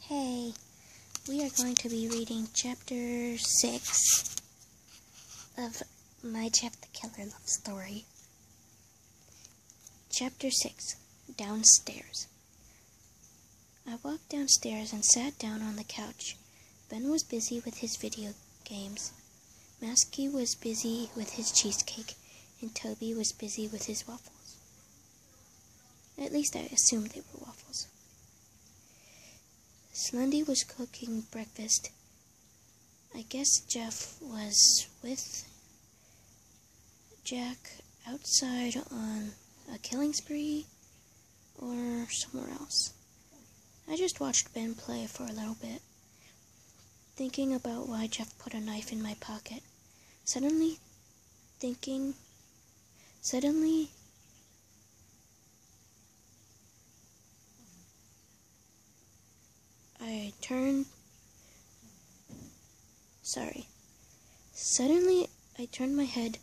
Hey, we are going to be reading Chapter 6 of my Jeff the Killer love story. Chapter 6, Downstairs. I walked downstairs and sat down on the couch. Ben was busy with his video games. Masky was busy with his cheesecake, and Toby was busy with his waffles. At least I assumed they were waffles. Slundy was cooking breakfast. I guess Jeff was with Jack outside on a killing spree or somewhere else. I just watched Ben play for a little bit, thinking about why Jeff put a knife in my pocket. Suddenly, I turned my head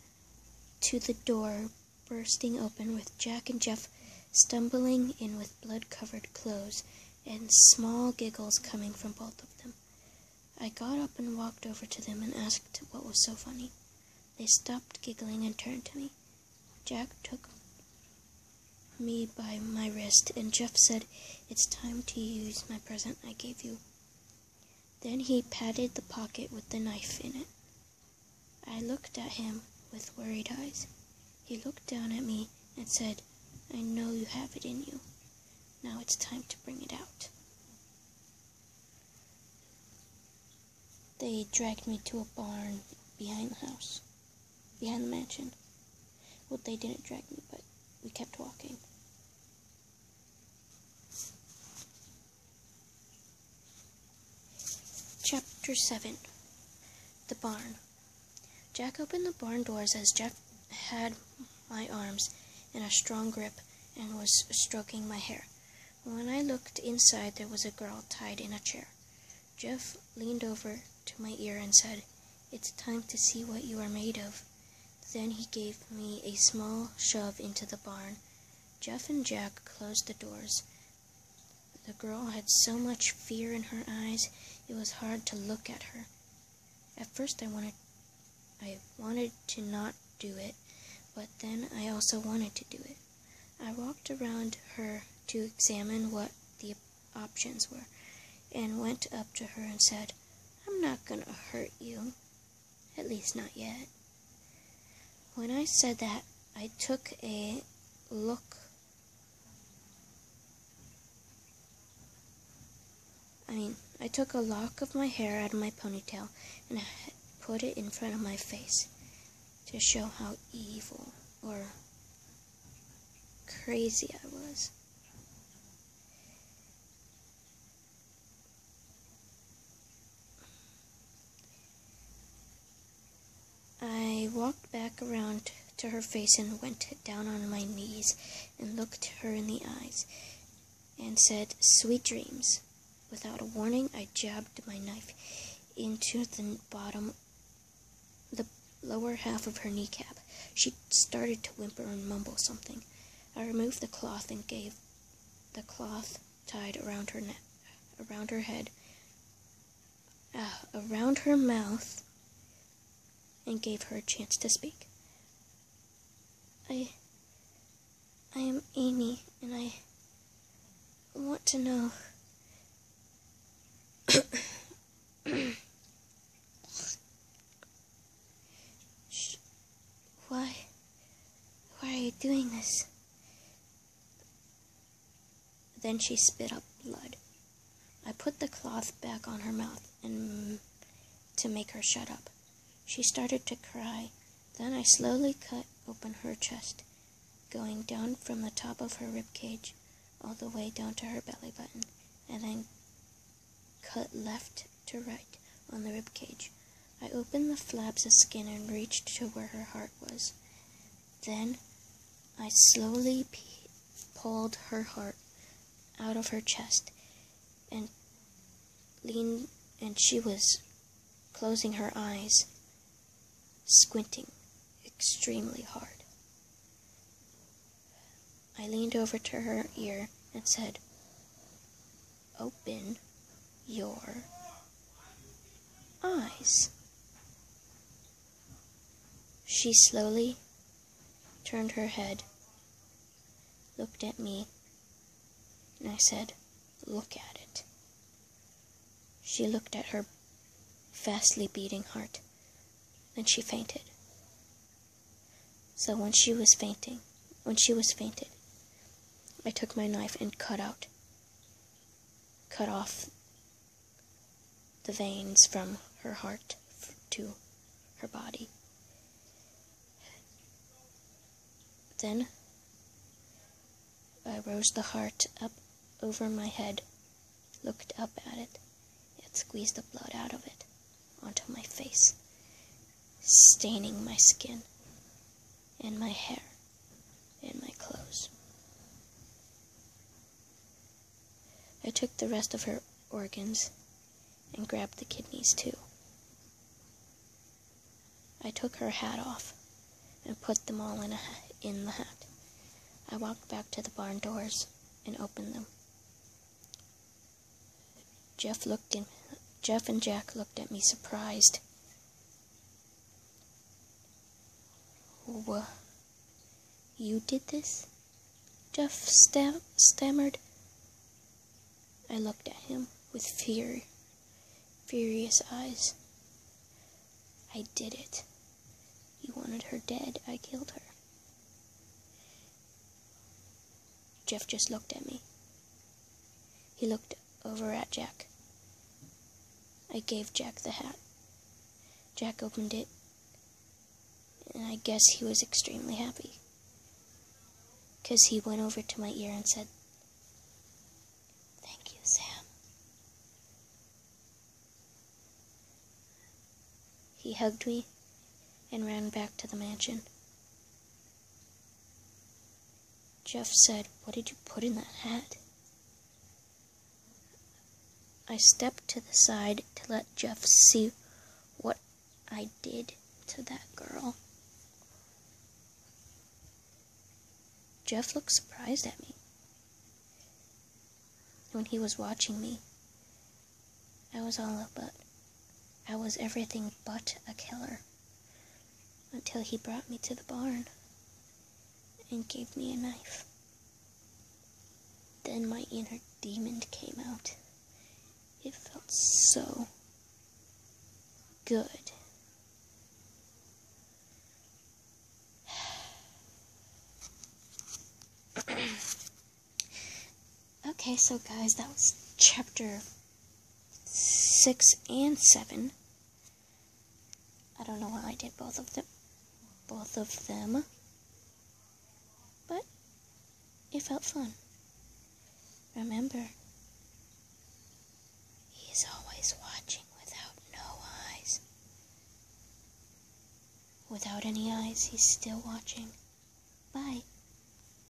to the door bursting open with Jack and Jeff stumbling in with blood-covered clothes and small giggles coming from both of them. I got up and walked over to them and asked what was so funny. They stopped giggling and turned to me. Jack took me by my wrist, and Jeff said, "It's time to use my present I gave you." Then he patted the pocket with the knife in it. I looked at him with worried eyes. He looked down at me and said, "I know you have it in you. Now it's time to bring it out." They dragged me to a barn behind the mansion. Well, they didn't drag me, but we kept walking. Chapter 7, The Barn. Jack opened the barn doors as Jeff had my arms in a strong grip and was stroking my hair. When I looked inside, there was a girl tied in a chair. Jeff leaned over to my ear and said, "It's time to see what you are made of." Then he gave me a small shove into the barn. Jeff and Jack closed the doors. The girl had so much fear in her eyes, it was hard to look at her. At first I wanted to not do it, but then I also wanted to do it. I walked around her to examine what the options were, and went up to her and said, "I'm not gonna hurt you, at least not yet." When I said that, I took a lock of my hair out of my ponytail and put it in front of my face to show how evil or crazy I was. I walked back around to her face and went down on my knees and looked her in the eyes and said, "Sweet dreams." Without a warning, I jabbed my knife into the lower half of her kneecap. She started to whimper and mumble something. I removed the cloth and gave the cloth tied around her neck, around her head, around her mouth, and gave her a chance to speak. I am Amy, and I want to know why are you doing this? Then she spit up blood. I put the cloth back on her mouth and to make her shut up. She started to cry. Then I slowly cut open her chest, going down from the top of her rib cage all the way down to her belly button, and then cut left to right on the rib cage. I opened the flaps of skin and reached to where her heart was. Then I slowly pulled her heart out of her chest and she was closing her eyes, squinting extremely hard. I leaned over to her ear and said, "Open." your eyes. She slowly turned her head, looked at me, and I said, "Look at it." She looked at her fastly beating heart. Then she fainted. So when she was fainted, I took my knife and cut off the veins from her heart to her body. Then I rose the heart up over my head, looked up at it, and squeezed the blood out of it onto my face, staining my skin and my hair and my clothes. I took the rest of her organs and grabbed the kidneys too. I took her hat off and put them all in the hat. I walked back to the barn doors and opened them. Jeff and Jack looked at me surprised. "You did this?" Jeff stammered. I looked at him with furious eyes. "I did it. You wanted her dead. I killed her." Jeff just looked at me. He looked over at Jack. I gave Jack the hat. Jack opened it, and I guess he was extremely happy, 'cause he went over to my ear and said, "Thank you, Sam." He hugged me and ran back to the mansion. Jeff said, "What did you put in that hat?" I stepped to the side to let Jeff see what I did to that girl. Jeff looked surprised at me. When he was watching me, I was everything but a killer, until he brought me to the barn and gave me a knife. Then my inner demon came out. It felt so good. Okay, so guys, that was chapter 6 and 7. I don't know why I did both of them, but it felt fun. Remember, he is always watching without no eyes. Without any eyes, he's still watching. Bye.